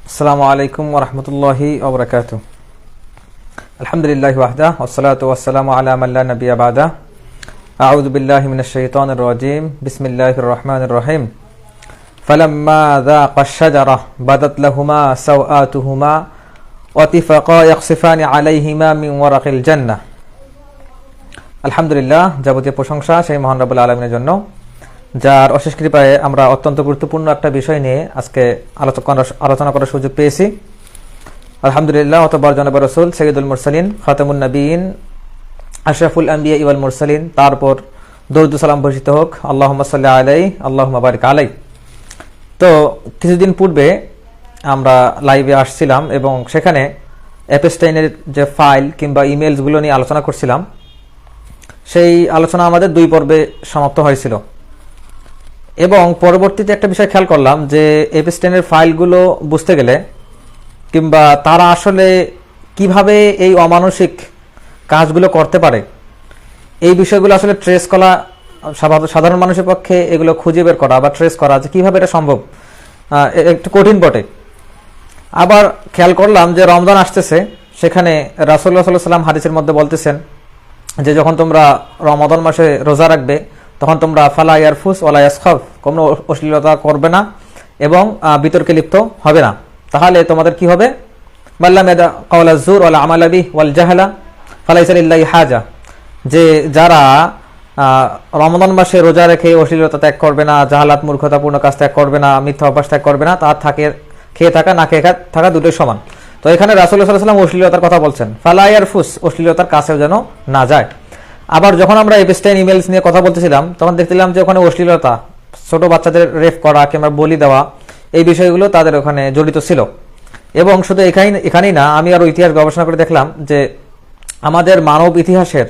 আসসালামু আলাইকুম ওয়া রাহমাতুল্লাহি ওয়া বারাকাতুহু। আলহামদুলিল্লাহি ওয়াহদা ওয়াসসালাতু ওয়াসসালামু আলা মান লা নাবিয়্যা বা'দা। আউযু বিল্লাহি মিনাশ শাইতানির রাজীম। বিসমিল্লাহির রহমানির রহিম। ফালাম্মা যাqa আশ-শাজারা বাদাত লাহুমা সাওআতুহুমা ওয়া তিফাকা ইয়াখসিফানি আলাইহিমা মিন ওয়ারাকিল জান্নাহ। আলহামদুলিল্লাহ, যাবতীয় প্রশংসা সেই মহান রব্বুল আলামিনের জন্য, যার অশেষ কৃপায় আমরা অত্যন্ত গুরুত্বপূর্ণ একটা বিষয় নিয়ে আজকে আলোচনা করার সুযোগ পেয়েছি। আলহামদুলিল্লাহ, অতঃপর জনাব রাসূল সাইয়্যিদুল মুরসালিন খাতামুন নবিয়্যিন আশরাফুল আম্বিয়া ওয়াল মুরসালিন, তারপর দরুদ ও সালাম বর্ষিত হোক। আল্লাহুম্মা সাল্লি আলাইহি আল্লাহুম্মা বারিক আলাইহি। তো কিছুদিন পূর্বে আমরা লাইভে আসছিলাম এবং সেখানে অ্যাপস্টাইনের যে ফাইল কিংবা ইমেলসগুলো নিয়ে আলোচনা করছিলাম। সেই আলোচনা আমাদের 2 পর্বে সমাপ্ত হয়েছিল এবং পরবর্তীতে একটা বিষয় খেয়াল করলাম যে এপস্টাইনের ফাইলগুলো বুঝতে গেলে কিংবা তারা আসলে কিভাবে এই অমানসিক কাজগুলো করতে পারে, এই বিষয়গুলো আসলে ট্রেস করা সাধারণ মানুষের পক্ষে এগুলো খুঁজে বের করা বা ট্রেস করা যে কিভাবে এটা সম্ভব একটু কঠিন বটে। আবার খেয়াল করলাম যে রমজান আসতেছে, সেখানে রাসূলুল্লাহ সাল্লাল্লাহু আলাইহি ওয়াসাল্লাম হাদিসের মধ্যে বলতেছেন যে যখন তোমরা রমাদান মাসে রোজা রাখবে তখন তোমরা ফালা ইয়ারফুস ওয়ালা ইয়াসখাব, কোনো অশ্লীলতা করবে না এবং বিতর্কে লিপ্ত হবে না। তাহলে তোমাদের কি হবে? মাল্লাম ইয়াদা কাওলা যুর ওয়ালা আমালা বিহি ওয়াল জাহলা ফালাইসা লিল্লাহি হাজা, যে যারা রমজান মাসে রোজা রেখে অশ্লীলতা ত্যাগ করবে না, জাহালাত মূর্খতাপূর্ণ কাজ ত্যাগ করবে না, মিথ্যা অভ্যাস ত্যাগ করবে না, তার খেয়ে থাকা না খেয়ে থাকা দুটোই সমান। তো এখানে রাসূলুল্লাহ সাল্লাল্লাহু আলাইহি ওয়াসাল্লাম অশ্লীলতার কথা বলছেন, ফালা ইয়ারফুস, অশ্লীলতার কাছেও যেন না যায়। আবার যখন আমরা এপস্টাইন ইমেলস নিয়ে কথা বলতেছিলাম তখন দেখছিলাম যে ওখানে অশ্লীলতা, ছোট বাচ্চাদের রেপ করা কিংবা বলি দেওয়া, এই বিষয়গুলো তাদের ওখানে জড়িত ছিল। এবং শুধু এখানেই না, আমি আরো ইতিহাস গবেষণা করে দেখলাম যে আমাদের মানব ইতিহাসের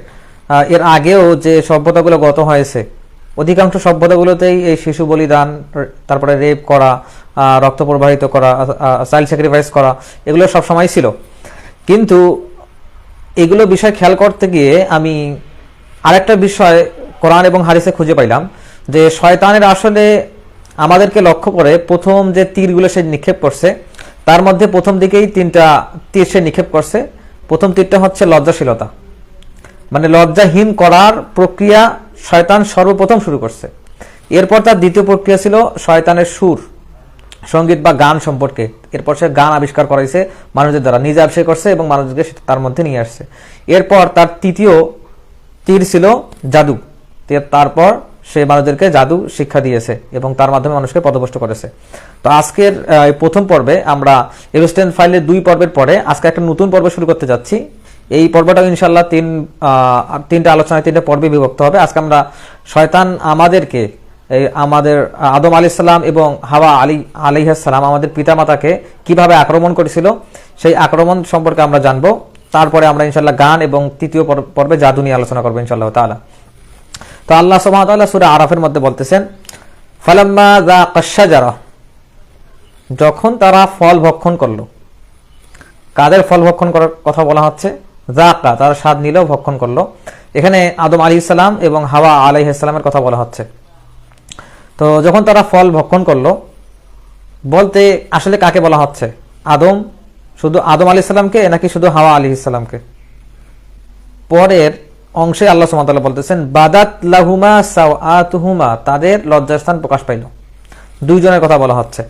এর আগেও যে সভ্যতাগুলো গত হয়েছে, অধিকাংশ সভ্যতাগুলোতেই এই শিশু বলিদান, তারপরে রেপ করা, রক্ত প্রবাহিত করা, চাইল্ড স্যাক্রিফাইস করা, এগুলো সবসময় ছিল। কিন্তু এগুলো বিষয় খেয়াল করতে গিয়ে আমি আরেকটা বিষয় কোরআন এবং হাদিসে খুঁজে পাইলাম যে শয়তানের আসলে আমাদেরকে লক্ষ্য করে প্রথম যে তীরগুলো সে নিক্ষেপ করছে, তার মধ্যে প্রথম দিকেই 3টা তীর সে নিক্ষেপ করছে। প্রথম তীরটা হচ্ছে লজ্জাশীলতা, মানে লজ্জাহীন করার প্রক্রিয়া শয়তান সর্বপ্রথম শুরু করছে। এরপর তার দ্বিতীয় প্রক্রিয়া ছিল শয়তানের সুর, সঙ্গীত বা গান সম্পর্কে। এরপর সে গান আবিষ্কার করাইছে মানুষদের দ্বারা, নিজে আবিষ্কার করছে এবং মানুষকে তার মধ্যে নিয়ে আসছে। এরপর তার তৃতীয় তীর ছিল জাদু, তারপর সে মানুষদেরকে জাদু শিক্ষা দিয়েছে এবং তার মাধ্যমে মানুষকে পথভ্রষ্ট করেছে। তো আজকের প্রথম পর্বে আমরা এপস্টাইন ফাইলের 2 পর্বের পরে আজকে একটা নতুন পর্ব শুরু করতে যাচ্ছি। এই পর্বটাও ইনশাল্লাহ 3টা আলোচনায় 3টা পর্বে বিভক্ত হবে। আজকে আমরা শয়তান আমাদেরকে, আমাদের আদম আলাইহিস সালাম এবং হাওয়া আলাইহিস সালাম, আমাদের পিতামাতাকে কিভাবে আক্রমণ করেছিল সেই আক্রমণ সম্পর্কে আমরা জানবো। তারপরে আমরা ইনশাল্লাহ গান এবং তৃতীয় পর্বে জাদু নিয়ে আলোচনা করবো ইনশাআল্লাহ তাআলা। তো আল্লাহ সুবহানাহু ওয়া তাআলা সূরা আরাফের মধ্যে বলতেছেন, ফালাম্মা যাqa আশ-শাজারা, যখন তারা ফল ভক্ষণ করলো। কাদের ফল ভক্ষণ করার কথা বলা হচ্ছে? যাকা, তারা স্বাদ নিল, ভক্ষণ করলো। এখানে আদম আলাইহিস সালাম এবং হাওয়া আলাইহিস সালামের কথা বলা হচ্ছে। তো যখন তারা ফল ভক্ষণ করলো বলতে আসলে কাকে বলা হচ্ছে? শুধু আদম আলাইহিস সালামকে নাকি শুধু হাওয়া আলাইহিস সালামকে? পরের অংশে আল্লাহ সুবহানাহু ওয়া তাআলা বলতেছেন, বাদাত লাহুমা সাওআতুহুমা, তাদের লজ্জাস্থান প্রকাশ পাইল। 2 জনের কথা বলা হচ্ছে।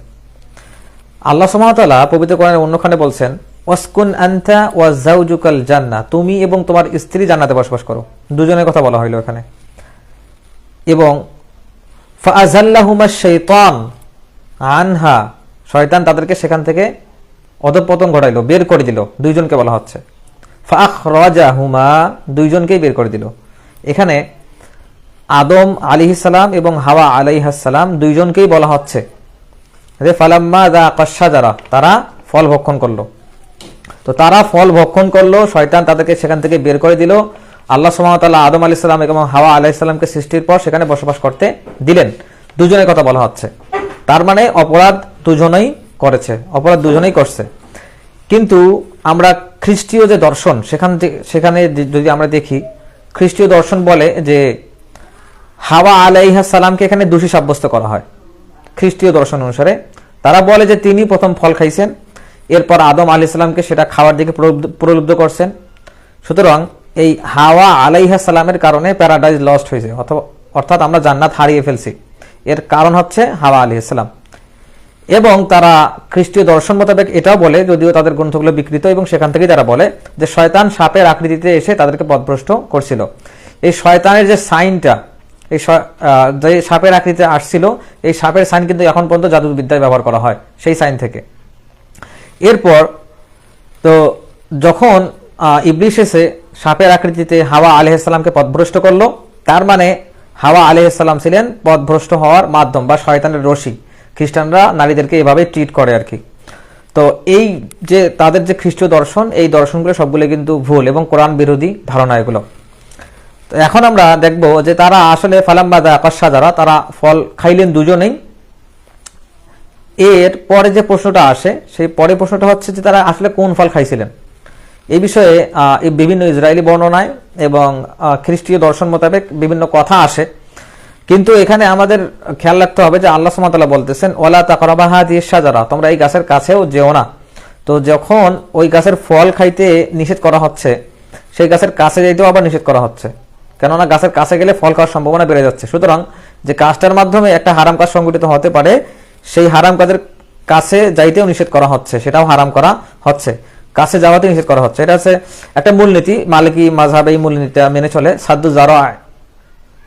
আল্লাহ সুবহানাহু ওয়া তাআলা পবিত্র কোরআনের অন্যখানে বলছেন, ওয়াসকুন আনতা ওয়া যাওজুকাল জান্নাহ, তুমি এবং তোমার স্ত্রী জান্নাতে বসবাস করো। 2 জনের কথা বলা হইল এখানে। এবং ফাআযাল্লাহুমা শাইতান আনহা, শয়তান তাদেরকে সেখান থেকে অধঃপতন ঘটাইলো, বের করে দিল। 2 জনকে বলা হচ্ছে। ফাআখরাজাহুমা, 2 জনকেই বের করে দিল। এখানে আদম আলাইহিস সালাম এবং হাওয়া আলাইহিস সালাম 2 জনকেই বলা হচ্ছে যে ফালাম্মা যাqa আশ-শাজারা, তারা ফল ভক্ষণ করলো। তো তারা ফল ভক্ষণ করলো, শয়তান তাদেরকে সেখান থেকে বের করে দিল। আল্লাহ সুবহানাহু ওয়া তাআলা আদম আলাইহিস সালাম এবং হাওয়া আলাইহিস সালামকে সৃষ্টির পর সেখানে বসবাস করতে দিলেন। 2 জনের কথা বলা হচ্ছে। তার মানে অপরাধ 2 জনেই করেছে, অপরাধ 2 জনেই করছে। কিন্তু আমরা খ্রিস্টীয় যে দর্শন, সেখানে যদি আমরা দেখি, খ্রিস্টীয় দর্শন বলে যে হাওয়া আলাইহিস সালামকে এখানে দোষী সাব্যস্ত করা হয়। খ্রিস্টীয় দর্শন অনুসারে তারা বলে যে তিনি প্রথম ফল খাইছেন এরপর আদম আলাইহিস সালামকে সেটা খাওয়ার দিকে প্রলুব্ধ করছেন। সুতরাং এই হাওয়া আলাইহিস সালামের কারণে প্যারাডাইজ লস্ট হয়েছে, অর্থাৎ আমরা জান্নাত হারিয়ে ফেলছি। এর কারণ হচ্ছে হাওয়া আলাইহিস সালাম। এবং তারা খ্রিস্টীয় দর্শন মোতাবেক এটাও বলে, যদিও তাদের গ্রন্থগুলো বিকৃত, এবং সেখান থেকেই তারা বলে যে শয়তান সাপের আকৃতিতে এসে তাদেরকে পথভ্রষ্ট করছিল। এই শয়তানের যে সাইনটা, এই যে সাপের আকৃতিতে আসছিল, এই সাপের সাইন কিন্তু এখন পর্যন্ত জাদুবিদ্যায় ব্যবহার করা হয় সেই সাইন থেকে। এরপর তো যখন ইবলিস এসে সাপের আকৃতিতে হাওয়া আলাইহিস সালামকে পথভ্রষ্ট করলো, তার মানে হাওয়া আলাইহিস সালাম ছিলেন পথভ্রষ্ট হওয়ার মাধ্যম বা শয়তানের রশি। খ্রিস্টানরা নারীদেরকে এভাবে ট্রিট করে আর কি। তো এই যে তাদের যে খ্রিস্টীয় দর্শন, এই দর্শনগুলো সবগুলো কিন্তু ভুল এবং কোরআন বিরোধী ধারণা এগুলো। তো এখন আমরা দেখব যে তারা আসলে ফালাম্মা যাকা শাজারা, তারা ফল খাইলেন দুজনেই। এর পরে যে প্রশ্নটা আসে, সেই পরের প্রশ্নটা হচ্ছে যে তারা আসলে কোন ফল খাইছিলেন। এই বিষয়ে বিভিন্ন ইসরায়েলি বর্ণনায় এবং খ্রিস্টীয় দর্শন মোতাবেক বিভিন্ন কথা আসে। কিন্তু এখানে আমাদের খেয়াল রাখতে হবে যে আল্লাহ সুবহানাহু ওয়া তাআলা বলতেছেন ওয়ালা তাকরাবা হাযিহিশ শাজারা, তোমরা এই গাছের কাছেও যেও না। তো যখন ওই গাছের ফল খাইতে নিষেধ করা হচ্ছে, সেই গাছের কাছে যাইতেও আবার নিষেধ করা হচ্ছে, কেননা গাছের কাছে গেলে ফল খাওয়ার সম্ভাবনা বেড়ে যাচ্ছে। সুতরাং যে কাজটার মাধ্যমে একটা হারাম কাজ সংঘটিত হতে পারে, সেই হারাম কাজের কাছে যাইতেও নিষেধ করা হচ্ছে, সেটাও হারাম করা হচ্ছে, কাছে যাওয়াতে নিষেধ করা হচ্ছে। এটা হচ্ছে একটা মূলনীতি। মালিকি মাযহাব এই মূলনীতিটা মেনে চলে। সাদ্দু যারা,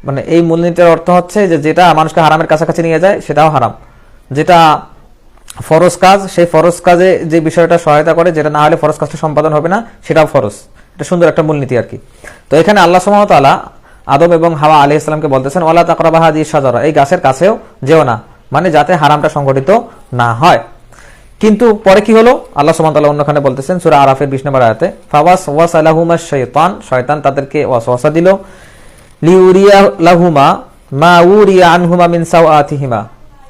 মানে এই মূলনীতির অর্থ হচ্ছে যে যেটা মানুষকে হারামের কাছাকাছি নিয়ে যায় সেটাও হারাম, যেটা ফরজ কাজ সেই ফরজ কাজে যে বিষয়টা সহায়তা করে, যেটা না হলে ফরজ কাজটা সম্পাদন হবে না, সেটাও ফরজ। এটা সুন্দর একটা মূলনীতি আর কি। তো এখানে আল্লাহ সুবহানাহু ওয়া তাআলা আদম এবং হাওয়া আলাইহিস সালামকে বলতেছেন ওয়ালা তাকরাবা হাযিহিশ শাজারা, এই গাছের কাছেও যেও না, মানে যাতে হারামটা সংঘটিত না হয়। কিন্তু পরে কি হলো, আল্লাহ সুবহানাহু ওয়া তাআলা অন্যখানে বলতেছেন সূরা আরাফের 20 নম্বর আয়াতে, ফাওয়াসওয়াসা লাহুমাশ শাইতান, শয়তান তাদেরকে ওয়াসওয়াসা দিল, লিউরিয়া লাহুমা মা উরিয়া আনহুমা মিন সাওআতিহিমা,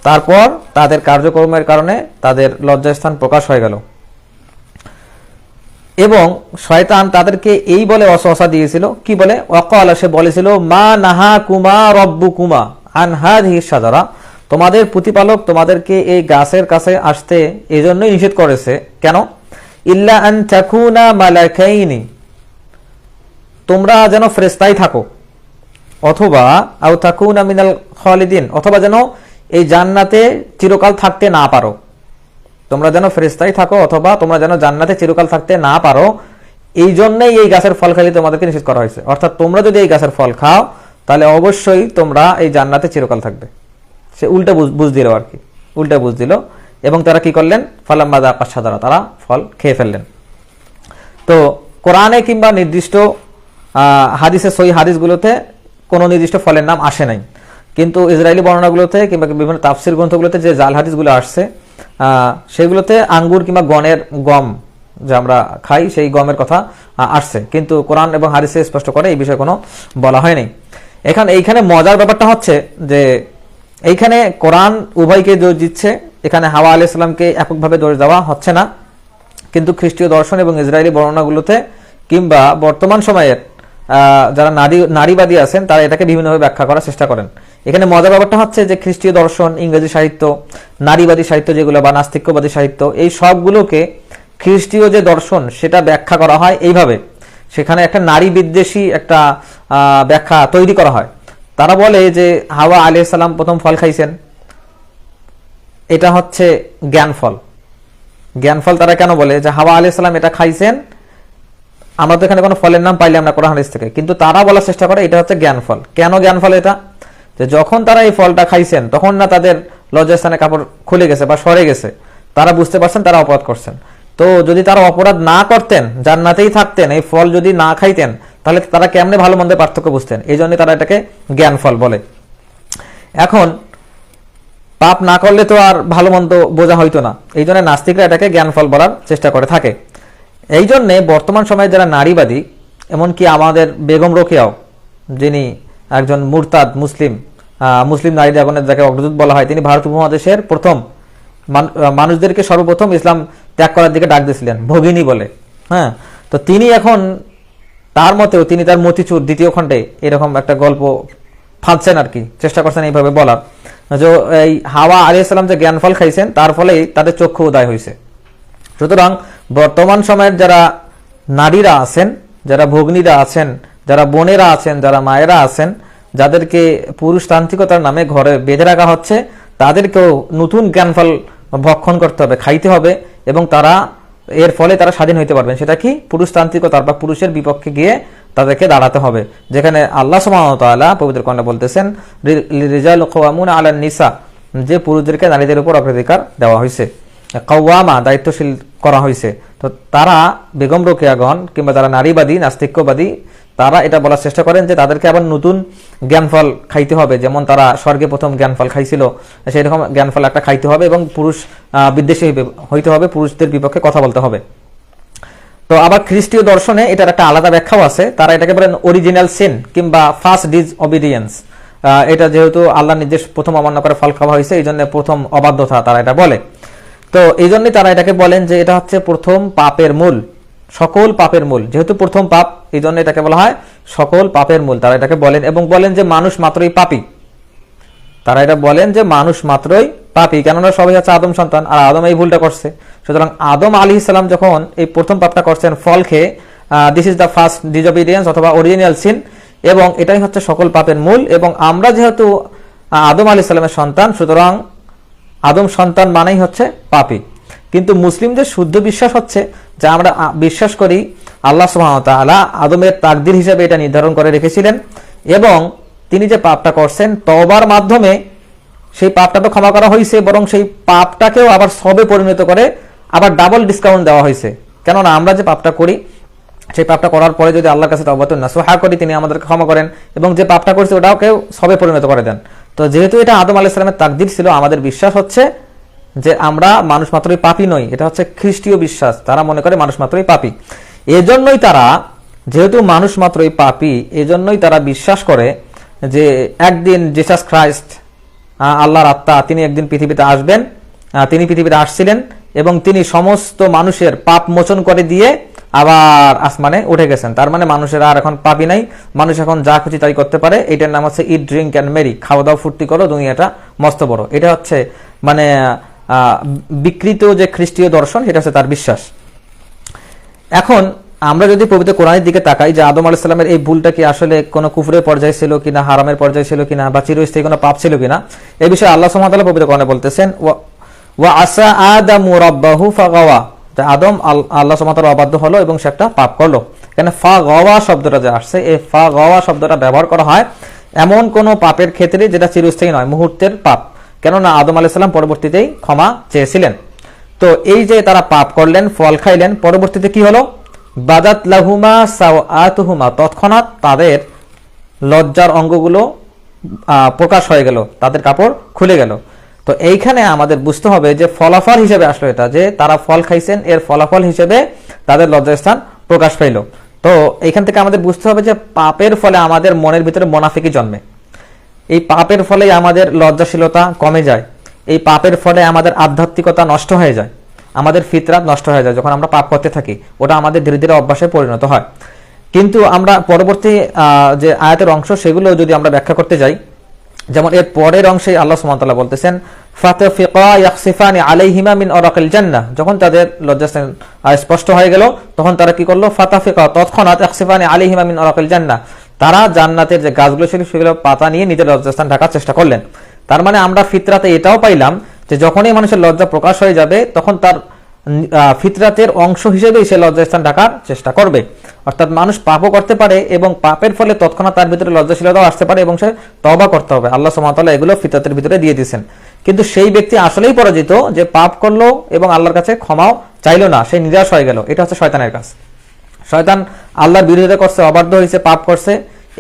তারপর তাদের কার্যক্রমের কারণে তাদের লজ্জাস্থান প্রকাশ হয়ে গেল। এবং শয়তান তাদেরকে এই বলে ওয়াসওয়াসা দিয়েছিল, কি বলে, ওয়াকালা, সে বলেছিল মা নাহাকুমা রব্বুকুমা আন হাযিহিশ শাজারা, তোমাদের প্রতিপালক তোমাদেরকে এই গাছের কাছে আসতে এজন্যই নিষেধ করেছে, কেন, ইল্লা আন তাকুনা মালাকাইনি, তোমরা যেন ফেরেশতাই থাকো, অথবা আও তাকুনা মিনাল খালিদিন, অথবা যেন এই জান্নাতে চিরকাল থাকতে না পারো। তোমরা যেন ফেরেশতাই থাকো অথবা তোমরা যেন জান্নাতে চিরকাল থাকতে না পারো, এই জন্যই এই গাছের ফল খাইলে তোমাদেরকে নিষেধ করা হয়েছে। অর্থাৎ তোমরা যদি এই গাছের ফল খাও তাহলে অবশ্যই তোমরা এই জান্নাতে চিরকাল থাকবে। সে উল্টা বুঝ দিল আর কি, উল্টা বুঝ দিল। এবং তারা কি করলেন, ফালাম্মা যাকা শাজারা, তারা ফল খেয়ে ফেললেন। তো কোরআনে কিংবা নির্দিষ্ট হাদিসে, সহিহ হাদিসগুলোতে কোনো নির্দিষ্ট ফলের নাম আসে নাই, কিন্তু ইসরায়েলি বর্ণনাগুলোতে কিংবা বিভিন্ন তাফসির গ্রন্থগুলোতে যে জাল হাদিসগুলো আসছে, সেগুলোতে আঙ্গুর কিংবা গম যে আমরা খাই সেই গমের কথা আসছে, কিন্তু কোরআন এবং হাদিসে স্পষ্ট করে এই বিষয়ে কোনো বলা হয়নি। এইখানে মজার ব্যাপারটা হচ্ছে যে এইখানে কোরআন উভয়কে দোষ দিচ্ছে, এখানে হাওয়া আলাইহিস সালামকে এককভাবে দোষ দেওয়া হচ্ছে না, কিন্তু খ্রিস্টীয় দর্শন এবং ইসরায়েলি বর্ণনাগুলোতে কিংবা বর্তমান সময়ের যারা নারীবাদী আছেন তারা এটাকে বিভিন্নভাবে ব্যাখ্যা করার চেষ্টা করেন। এখানে মজার ব্যাপারটা হচ্ছে যে খ্রিস্টীয় দর্শন, ইংরেজি সাহিত্য, নারীবাদী সাহিত্য যেগুলো বা নাস্তিক্যবাদী সাহিত্য, এই সবগুলোকে খ্রিস্টীয় যে দর্শন সেটা ব্যাখ্যা করা হয় এইভাবে, সেখানে একটা নারী বিদ্বেষী একটা ব্যাখ্যা তৈরি করা হয়। তারা বলে যে হাওয়া আলাইহিস সালাম প্রথম ফল খাইছেন, এটা হচ্ছে জ্ঞান ফল। জ্ঞান ফল তারা কেন বলে যে হাওয়া আলাইহিস সালাম এটা খাইছেন, আমরা তো এখানে কোনো ফলের নাম পাইলাম না কোরআন হাদিস থেকে, কিন্তু তারা বলার চেষ্টা করে এটা হচ্ছে জ্ঞান ফল। কেন জ্ঞান ফল এটা, যে যখন তারা এই ফলটা খাইছেন তখন না তাদের লজ্জাস্থানে কাপড় খুলে গেছে বা সরে গেছে, তারা বুঝতে পারছেন তারা অপরাধ করছেন। তো যদি তারা অপরাধ না করতেন, জান্নাতেই থাকতেন, এই ফল যদি না খাইতেন, তাহলে তারা কেমনে ভালো মন্দের পার্থক্য বুঝতেন। এই জন্য তারা এটাকে জ্ঞান ফল বলে। এখন পাপ না করলে তো আর ভালো মন্দ বোঝা হইতো না, এই জন্য নাস্তিকরা এটাকে জ্ঞান ফল বলার চেষ্টা করে থাকে। এই জন্যে বর্তমান সময়ে যারা নারীবাদী, এমনকি আমাদের বেগম রোকেয়াও, যিনি একজন মুরতাদ মুসলিম নারী জাগরণের যাকে অগ্রদূত বলা হয়, তিনি ভারত উপমহাদেশের প্রথম মানুষদেরকে সর্বপ্রথম ইসলাম ত্যাগ করার দিকে ডাক দিয়েছিলেন ভগিনী বলে। হ্যাঁ, তো তিনি এখন তার মতেও তিনি তার মতিচুর 2য় খণ্ডে এরকম একটা গল্প ফাঁদছেন আর কি, চেষ্টা করছেন এইভাবে বলার যে এই হাওয়া আলাইহিস সালাম যে জ্ঞান ফল খাইছেন তার ফলেই তাদের চক্ষু উদয় হয়েছে। সুতরাং বর্তমান সময়ের যারা নারীরা আছেন, যারা ভগ্নীরা আছেন, যারা বোনেরা আছেন, যারা মায়েরা আছেন, যাদেরকে পুরুষতান্ত্রিকতার নামে ঘরে বেঁধে রাখা হচ্ছে, তাদেরকেও নতুন জ্ঞানফল ভক্ষণ করতে হবে, খাইতে হবে, এবং তারা এর ফলে তারা স্বাধীন হইতে পারবেন। সেটা কি? পুরুষতান্ত্রিকতার বা পুরুষের বিপক্ষে গিয়ে তাদেরকে দাঁড়াতে হবে। যেখানে আল্লাহ সুবহানাহু ওয়া তাআলা পবিত্র কোরআনে বলতেছেন রিজালু কাওয়ামুনা আলান নিসা, যে পুরুষদেরকে নারীদের উপর অগ্রাধিকার দেওয়া হয়েছে, কাওয়ামা দায়িত্বশীল করা হয়েছে। তো তারা বেগম রোকেয়াগণ কিংবা যারা নারীবাদী, নাস্তিক্যবাদী, তারা এটা বলার চেষ্টা করেন যে তাদেরকে আবার নতুন জ্ঞানফল খাইতে হবে, যেমন তারা স্বর্গে প্রথম জ্ঞানফল খাইছিল সেই রকম জ্ঞানফল একটা খাইতে হবে, এবং পুরুষ বিদ্বেষী হইতে হবে, পুরুষদের বিপক্ষে কথা বলতে হবে। তো আবার খ্রিস্টীয় দর্শনে এটার একটা আলাদা ব্যাখ্যাও আছে। তারা এটাকে বলেন অরিজিনাল সিন কিংবা ফার্স্ট ডিসঅবিডিয়েন্স। এটা যেহেতু আল্লাহর নির্দেশ প্রথম অমান্য করে ফল খাওয়া হয়েছে, এই জন্য প্রথম অবাধ্যতা তারা এটা বলে। তো এই জন্যই তারা এটাকে বলেন যে এটা হচ্ছে প্রথম পাপের মূল, সকল পাপের মূল। যেহেতু প্রথম পাপ, এই জন্য এটাকে বলা হয় সকল পাপের মূল। তারা এটাকে বলেন এবং বলেন যে মানুষ মাত্রই পাপী। তারা এটা বলেন যে মানুষ মাত্রই পাপী, কেননা সবাই হচ্ছে আদম সন্তান, আর আদম এই ভুলটা করছে। সুতরাং আদম আলাইহিস সালাম যখন এই প্রথম পাপটা করছেন ফল খেয়ে, this is the first disobedience অথবা অরিজিনাল সিন, এবং এটাই হচ্ছে সকল পাপের মূল। এবং আমরা যেহেতু আদম আলাইহিস সালামের সন্তান, সুতরাং আদম সন্তান মানেই হচ্ছে পাপী। কিন্তু মুসলিমদের শুদ্ধ বিশ্বাস হচ্ছে যে আমরা বিশ্বাস করি আল্লাহ সুবহানাহু ওয়া তাআলা আদমের তাকদীর হিসেবে এটা নির্ধারণ করে রেখেছিলেন, এবং তিনি যে পাপটা করছেন তওবার মাধ্যমে সেই পাপটা তো ক্ষমা করা হয়েছে, বরং সেই পাপটাকেও আবার সবে পরিণত করে আবার ডাবল ডিসকাউন্ট দেওয়া হয়েছে। কেননা আমরা যে পাপটা করি, সেই পাপটা করার পরে যদি আল্লাহর কাছে তওবাতুন নাসুহা করি, তিনি আমাদেরকে ক্ষমা করেন, এবং যে পাপটা করছে ওটাকেও সবে পরিণত করে দেন। তো যেহেতু এটা আদম আলাইহিস সালামের তাকদীর ছিল, আমাদের বিশ্বাস হচ্ছে যে আমরা মানুষ মাত্রই পাপী নই। এটা হচ্ছে খ্রিস্টীয় বিশ্বাস। তারা মনে করে মানুষ মাত্রই পাপী। এজন্যই তারা, যেহেতু মানুষ মাত্রই পাপী, এজন্যই তারা বিশ্বাস করে যে একদিন জিসাস খ্রাইস্ট, আল্লাহর আত্মা, তিনি একদিন পৃথিবীতে আসবেন। তিনি পৃথিবীতে আসছিলেন এবং তিনি সমস্ত মানুষের পাপ মোচন করে দিয়ে আবার আসমানে উঠে গেছেন। তার মানে মানুষের আর এখন পাপই নাই, মানুষ এখন যা খুশি তাই করতে পারে। এটার নাম হচ্ছে ইট ড্রিঙ্ক অ্যান্ড মেরি, খাওয়া দাওয়া ফুর্তি করো, দুনিয়াটা মস্ত বড়। এটা হচ্ছে মানে বিকৃত যে খ্রিস্টীয় দর্শন, এটা হচ্ছে তার বিশ্বাস। এখন আমরা যদি পবিত্র কোরআনের দিকে তাকাই যে আদম আলাইহিস সালামের এই ভুলটা কি আসলে কোনো কুফরের পর্যায়ে ছিল কিনা, হারামের পর্যায়ে ছিল কিনা, বা চিরস্থায়ী কোনো পাপ ছিল কিনা, এই বিষয়ে আল্লাহ সুবহানাহু ওয়া তাআলা পবিত্র কোরআনে বলতেছেন ওয়া আসা আদামু রাব্বাহু ফাগাওয়া, আদম আল্লাহ সুবহানাহু ওয়া তাআলা অবাধ্য হলো এবং সে একটা পাপ করলো। এখানে ফাগাওয়া শব্দটা যে আসছে, এই ফাগাওয়া শব্দটা ব্যবহার করা হয় এমন কোন পাপের ক্ষেত্রে যেটা চিরস্থায়ী নয়, মুহূর্তের পাপ। কেননা আদম আলাইহিস সালাম পরবর্তীতেই ক্ষমা চেয়েছিলেন। তো এই যে তারা পাপ করলেন, ফল খাইলেন, পরবর্তীতে কি হলো? বাদাত লাহুমা সাওআতুহুমা, তৎক্ষণাৎ তাদের লজ্জার অঙ্গগুলো প্রকাশ হয়ে গেল, তাদের কাপড় খুলে গেল। তো এইখানে আমাদের বুঝতে হবে যে ফলাফল হিসেবে আসলো এটা, যে তারা ফল খাইছেন, এর ফলাফল হিসেবে তাদের লজ্জাস্থান প্রকাশ পাইল। তো এইখান থেকে আমাদের বুঝতে হবে যে পাপের ফলে আমাদের মনের ভিতরে মুনাফিকি জন্মে, এই পাপের ফলে আমাদের লজ্জাশীলতা কমে যায়, এই পাপের ফলে আমাদের আধ্যাত্মিকতা নষ্ট হয়ে যায়, আমাদের ফিতরাত নষ্ট হয়ে যায়। যখন আমরা পাপ করতে থাকি, ওটা আমাদের ধীরে ধীরে অভ্যাসে পরিণত হয়। কিন্তু আমরা পরবর্তী যে আয়াতের অংশ, সেগুলো যদি আমরা ব্যাখ্যা করতে যাই, যেমন এর পরের অংশে আল্লাহ সুবহানাহু ওয়া তাআলা বলতেছেন ফাতাফিকা ইয়াখসিফানি আলাইহিমা মিন আরাকিল জান্নাহ, যখন তাদের লজ্জাস্থান স্পষ্ট হয়ে গেল, তখন তারা কি করলো? ফাতাফিকা, তৎক্ষণাৎ ইয়াখসিফানি আলাইহিমা মিন আরাকিল জান্নাহ, তারা জান্নাতের যে গাছগুলো ছিল সেগুলো পাতা নিয়ে নিজের লজ্জাস্থান ঢাকার চেষ্টা করলেন। তার মানে আমরা ফিতরাতে এটাও পাইলাম যে যখনই মানুষের লজ্জা প্রকাশ হয়ে যাবে, তখন তার ফিতরাতের অংশ হিসেবেই সে লজ্জাস্থান ঢাকার চেষ্টা করবে। অর্থাৎ মানুষ পাপও করতে পারে এবং পাপের ফলে তৎক্ষণাৎ তার ভিতরে লজ্জাশীলতাও আসতে পারে এবং সে তওবা করতে হবে। আল্লাহ সুবহানাহু ওয়া তাআলা এগুলো ফিতরাতের ভিতরে দিয়ে দিয়েছেন। কিন্তু সেই ব্যক্তি আসলেই পরাজিত, যে পাপ করলো এবং আল্লাহর কাছে ক্ষমাও চাইলো না, সে নিরাশ হয়ে গেল। এটা হচ্ছে শয়তানের কাজ। শয়তান আল্লাহর বিরোধিতা করছে, অবাধ্য হয়েছে, পাপ করছে,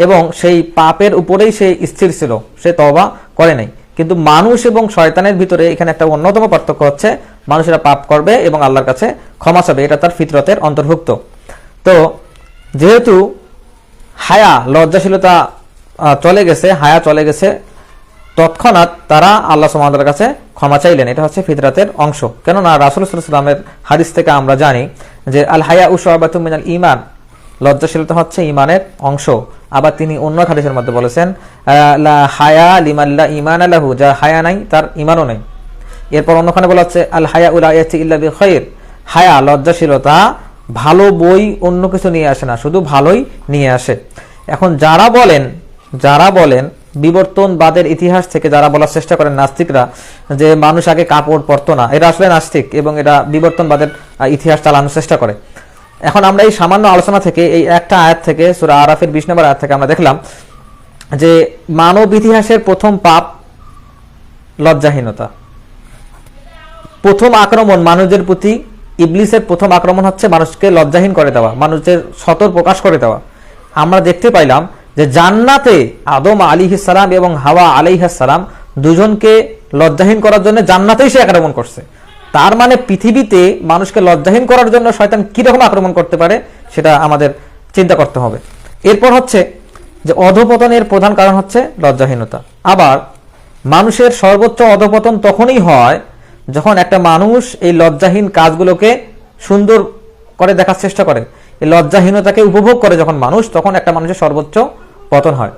এবং সেই পাপের উপরেই সে স্থির ছিল, সে তওবা করে নাই। কিন্তু মানুষ এবং শয়তানের ভিতরে এখানে একটা অন্যতম পার্থক্য হচ্ছে, মানুষেরা পাপ করবে এবং আল্লাহর কাছে ক্ষমা চাবে, এটা তার ফিতরতের অন্তর্ভুক্ত। তো যেহেতু হায়া, লজ্জাশীলতা চলে গেছে, হায়া চলে গেছে, তৎক্ষণাৎ তারা আল্লাহ সুবহানাহু ওয়া তাআলার কাছে ক্ষমা চাইলেন। এটা হচ্ছে ফিতরাতের অংশ। কেননা রাসূল সাল্লাল্লাহু আলাইহি ওয়াসাল্লামের হাদিস থেকে আমরা জানি যে আল হায়াউ শুআবাতুম মিনাল ঈমান, লজ্জাশীলতা হচ্ছে ঈমানের অংশ। আবার তিনি অন্য হাদিসের মধ্যে বলেছেন লা হায়া লিমান লা ঈমান লাহু, যা হায়া নাই তার ঈমানও নাই। এরপর অন্যখানে বলা হচ্ছে আল হায়াউ লা ইয়াতি ইল্লা বিখাইর, হায়া লজ্জাশীলতা ভালো বই অন্য কিছু নিয়ে আসে না, শুধু ভালোই নিয়ে আসে। এখন যারা বলেন বিবর্তনবাদের ইতিহাস থেকে যারা বলার চেষ্টা করেন নাস্তিকরা যে মানুষ আগে কাপড় পরতো না, এরা আসলে নাস্তিক এবং এটা বিবর্তনবাদের ইতিহাস চালানোর চেষ্টা করে। এখন আমরা এই সামান্য আলোচনা থেকে, এই একটা আয়াত থেকে, সূরা আরাফের 20 নম্বর আয়াত থেকে আমরা দেখলাম যে মানব ইতিহাসের প্রথম পাপ লজ্জাহীনতা। প্রথম আক্রমণ মানুষের প্রতি, ইবলিসের প্রথম আক্রমণ হচ্ছে মানুষকে লজ্জাহীন করে দেওয়া, মানুষের সতর প্রকাশ করে দেওয়া। আমরা দেখতে পাইলাম যে জান্নাতে আদম আলাইহিস সালাম এবং হাওয়া আলাইহিস সালাম দুজনকে লজ্জাহীন করার জন্য জান্নাতেই সে আক্রমণ করছে। তার মানে পৃথিবীতে মানুষকে লজ্জাহীন করার জন্য শয়তান কিরকম আক্রমণ করতে পারে সেটা আমাদের চিন্তা করতে হবে। এরপর হচ্ছে যে অধঃপতনের প্রধান কারণ হচ্ছে লজ্জাহীনতা। আবার মানুষের সর্বোচ্চ অধঃপতন তখনই হয় যখন একটা মানুষ এই লজ্জাহীন কাজগুলোকে সুন্দর করে দেখার চেষ্টা করে, এই লজ্জাহীনতাকে উপভোগ করে যখন মানুষ, তখন একটা মানুষের সর্বোচ্চ পতন হয়।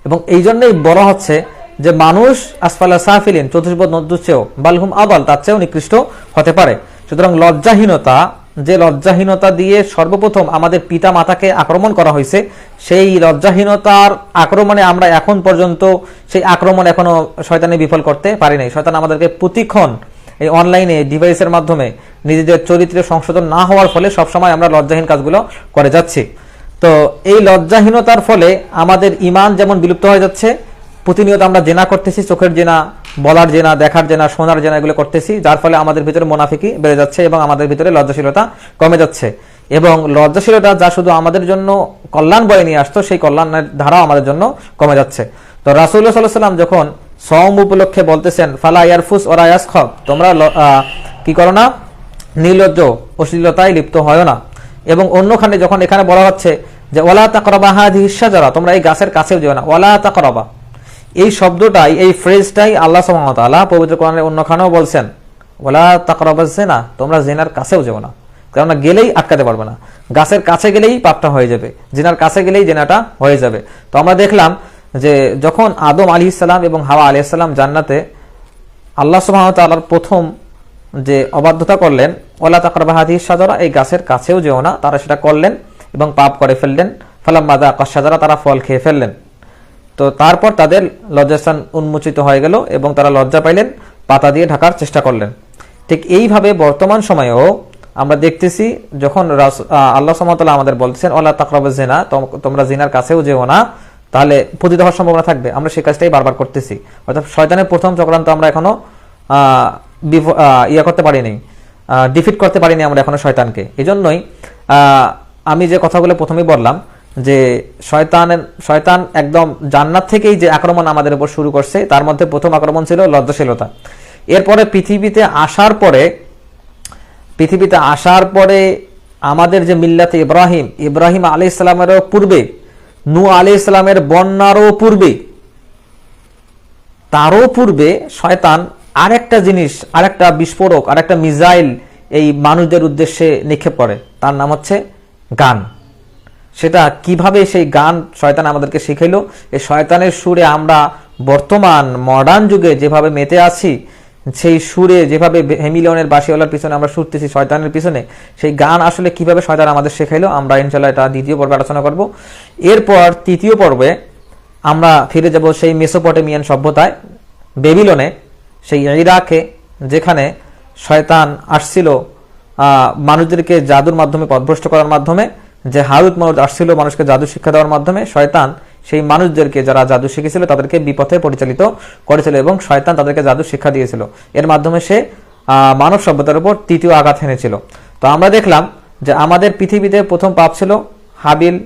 এবং এই জন্যই বলা হচ্ছে যে মানুষ আসফালা সাফিলিন, চতুষ্পদ নদ্দুর চেয়েও, বালহুম আবাল, তার চেয়েও নিকৃষ্ট হতে পারে। সুতরাং লজ্জাহীনতা, যে লজ্জাহীনতা দিয়ে সর্বপ্রথম আমাদের পিতা মাতাকে আক্রমণ করা হয়েছে, সেই লজ্জাহীনতার আক্রমণে আমরা এখন পর্যন্ত সেই আক্রমণ এখনো শয়তানে বিফল করতে পারি নাই। শয়তান আমাদেরকে প্রতিক্ষণ এই অনলাইনে ডিভাইসের মাধ্যমে নিজেদের চরিত্রে সংশোধন না হওয়ার ফলে সবসময় আমরা লজ্জাহীন কাজগুলো করে যাচ্ছি। তো এই লজ্জাহীনতার ফলে আমাদের ঈমান যেমন বিলুপ্ত হয়ে যাচ্ছে, প্রতিনিয়ত আমরা জেনা করতেছি, চোখের জেনা, বলার জেনা, দেখার জেনা, শোনার জেনা, এগুলো করতেছি, যার ফলে আমাদের ভিতরে মুনাফিকি বেড়ে যাচ্ছে এবং আমাদের ভিতরে লজ্জাশীলতা কমে যাচ্ছে। এবং লজ্জাশীলতা যা শুধু আমাদের জন্য কল্যাণ বয়ে নিয়ে আসতো, সেই কল্যাণের ধারাও আমাদের জন্য কমে যাচ্ছে। তো রাসূলুল্লাহ সাল্লাল্লাহু আলাইহি ওয়াসাল্লাম যখন সওম উপলক্ষে বলতেছেন ফালা ইয়ারফুস ওয়া লা ইয়াসখাব, তোমরা কি করো না, নির্লজ্জ অশ্লীলতায় লিপ্ত হয় না। এবং অন্যখানে যখন এখানে বলা হচ্ছে যে ওয়ালা তাকরাবা হাযিহিশ শাজারা, তোমরা এই গাছের কাছেও যেও না, ওয়ালা তাকরাবা, এই শব্দটাই, এই ফ্রেজটাই আল্লাহ সুবহানাহু ওয়া তাআলা পবিত্র কোরআনের অন্যখানেও বলছেন ওয়ালা তাকরাবাজ জিনা, তোমরা জিনার কাছেও যেও না, কারণ গেলেই আটকাতে পারবে না, গাছের কাছে গেলেই পাপটা হয়ে যাবে, জিনার কাছে গেলেই জিনাটা হয়ে যাবে। তো আমরা দেখলাম যে যখন আদম আলাইহিস সালাম এবং হাওয়া আলাইহিস সালাম জান্নাতে আল্লাহ সুবহানাহু ওয়া তাআলার প্রথম যে অবাধ্যতা করলেন, ওয়ালা তাকরাবা হাযিহিশ শাজারা, এই গাছের কাছেও যেও না, তারা সেটা করলেন এবং পাপ করে ফেললেন। ফালাম্মা যাকাশ শাজারা, তারা ফল খেয়ে ফেললেন। তো তারপর তাদের লজ্জাস্থান উন্মোচিত হয়ে গেল এবং তারা লজ্জা পাইলেন, পাতা দিয়ে ঢাকার চেষ্টা করলেন। ঠিক এইভাবে বর্তমান সময়েও আমরা দেখতেছি, যখন আল্লাহ সুবহানাহু ওয়া তাআলা আমাদের বলতেছেন ওয়ালা তাকরাবাজ জিনা, তোমরা জিনার কাছেও যেও না, তাহলে পতিত হওয়ার সম্ভাবনা থাকবে। আমরা সেই কাজটাই বারবার করতেছি। অর্থাৎ শয়তানের প্রথম চক্রান্ত আমরা এখনো করতে পারিনি, ডিফিট করতে পারিনি আমরা এখনো শয়তানকে। এই জন্যই আমি যে কথাগুলো প্রথমেই বললাম যে শয়তান একদম জান্নাত থেকেই যে আক্রমণ আমাদের উপর শুরু করছে, তার মধ্যে প্রথম আক্রমণ ছিল লজ্জাশীলতা। এরপরে পৃথিবীতে আসার পরে আমাদের যে মিল্লাতে ইব্রাহিম আলাইহিস সালামেরও পূর্বে, নূহ আলাইহিস সালামের বন্যারও পূর্বে, তারও পূর্বে শয়তান আরেকটা জিনিস, আরেকটা বিস্ফোরক, আরেকটা মিসাইল এই মানুষদের উদ্দেশ্যে নিক্ষেপ করে, তার নাম হচ্ছে গান। সেটা কিভাবে সেই গান শয়তান আমাদেরকে শিখাইলো, এই শয়তানের সুরে আমরা বর্তমান মডার্ন যুগে যেভাবে মেতে আছি, সেই সুরে যেভাবে হেমিলিয়নের বাঁশিওয়ালার পিছনে আমরা ছুটতেছি শয়তানের পিছনে, সেই গান আসলে কিভাবে শয়তান আমাদের শেখাইলো, আমরা ইনশাআল্লাহ এটা দ্বিতীয় পর্বে আলোচনা করব। এরপর তৃতীয় পর্বে আমরা ফিরে যাব সেই মেসোপটেমিয়ান সভ্যতায়, বেবিলনে, সেই ইরাকে, যেখানে শয়তান আসছিল মানুষদেরকে জাদুর মাধ্যমে পথভ্রষ্ট করার মাধ্যমে, যে হারুত মারুত আসছিল মানুষকে জাদু শিক্ষা দেওয়ার মাধ্যমে। শয়তান সেই মানুষদেরকে যারা জাদু শিখেছিল তাদেরকে বিপথে পরিচালিত করেছিল এবং শয়তান তাদেরকে জাদু শিক্ষা দিয়েছিল। এর মাধ্যমে সে মানব সভ্যতার উপর তৃতীয় আঘাত এনেছিল। তো আমরা দেখলাম যে আমাদের পৃথিবীতে প্রথম পাপ ছিল হাবিল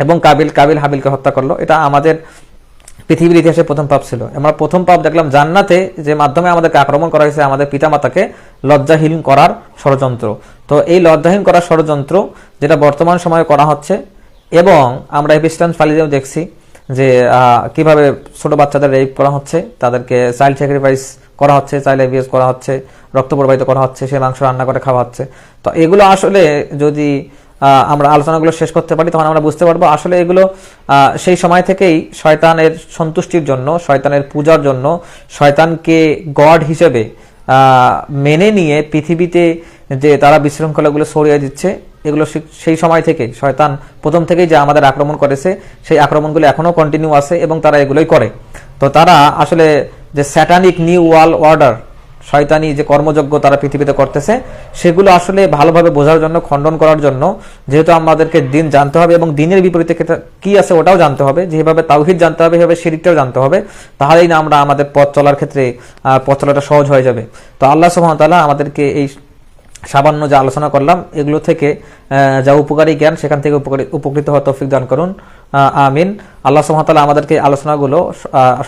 এবং কাবিল হাবিলকে হত্যা করলো। এটা আমাদের পৃথিবীর ইতিহাসে প্রথম পাপ ছিল। আমরা প্রথম পাপ দেখলাম জান্নাতে, যে মাধ্যমে আমাদেরকে আক্রমণ করা হয়েছে আমাদের পিতামাতাকে লজ্জাহীন করার ষড়যন্ত্র। তো এই লজ্জাহীন করার ষড়যন্ত্র যেটা বর্তমান সময়ে করা হচ্ছে, এবং আমরা এপিস্টান ফাইলেও দেখছি যে কিভাবে ছোট বাচ্চাদের রেপ করা হচ্ছে, তাদেরকে চাইল্ড স্যাক্রিফাইস করা হচ্ছে, চাইল্ড অ্যাবিউজ করা হচ্ছে, রক্ত প্রবাহিত করা হচ্ছে, সে মাংস রান্না করে খাওয়া হচ্ছে। তো এগুলো আসলে যদি আমরা আলোচনাগুলো শেষ করতে পারি তখন আমরা বুঝতে পারবো আসলে এগুলো সেই সময় থেকেই শয়তানের সন্তুষ্টির জন্য, শয়তানের পূজার জন্য, শয়তানকে গড হিসেবে মেনে নিয়ে পৃথিবীতে যে তারা বিশৃঙ্খলাগুলো ছড়িয়ে দিচ্ছে, এগুলো সেই সময় থেকে শয়তান প্রথম থেকেই যে আমাদের আক্রমণ করেছে সেই আক্রমণগুলো এখনো কন্টিনিউ আছে এবং তারা এগুলোই করে। তো তারা আসলে যে স্যাটানিক নিউ ওয়ার্ল্ড অর্ডার, শয়তানি যে কর্মযজ্ঞ তারা পৃথিবীতে করতেছে, সেগুলো আসলে ভালোভাবে বোঝার জন্য, খণ্ডন করার জন্য, যেহেতু আমাদেরকে দিন জানতে হবে এবং দিনের বিপরীতে কি আছে ওটাও জানতে হবে, যেভাবে তাওহীদ জানতে হবে সেভাবে শিরকটাও জানতে হবে, তাহলেই না আমরা আমাদের পথ চলার ক্ষেত্রে পথ চলাটা সহজ হয়ে যাবে। তো আল্লাহ সুবহানাহু ওয়া তাআলা আমাদেরকে এই সামান্য যা আলোচনা করলাম এগুলো থেকে যা উপকারী জ্ঞান সেখান থেকে উপকৃত হওয়ার তৌফিক দান করুন, আমিন। আল্লাহ সুবহানাহু ওয়া তাআলা আমাদেরকে আলোচনাগুলো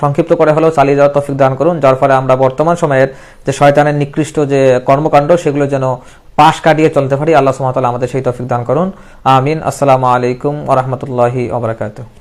সংক্ষিপ্ত করে হলেও চালিয়ে যাওয়ার তৌফিক দান করুন, যার ফলে আমরা বর্তমান সময়ের যে শয়তানের নিকৃষ্ট যে কর্মকাণ্ড সেগুলো যেন পাশ কাটিয়ে চলতে পারি। আল্লাহ সুবহানাহু ওয়া তাআলা আমাদের সেই তৌফিক দান করুন, আমিন। আসসালামু আলাইকুম ওয়া রাহমাতুল্লাহি ওয়া বারাকাতুহু।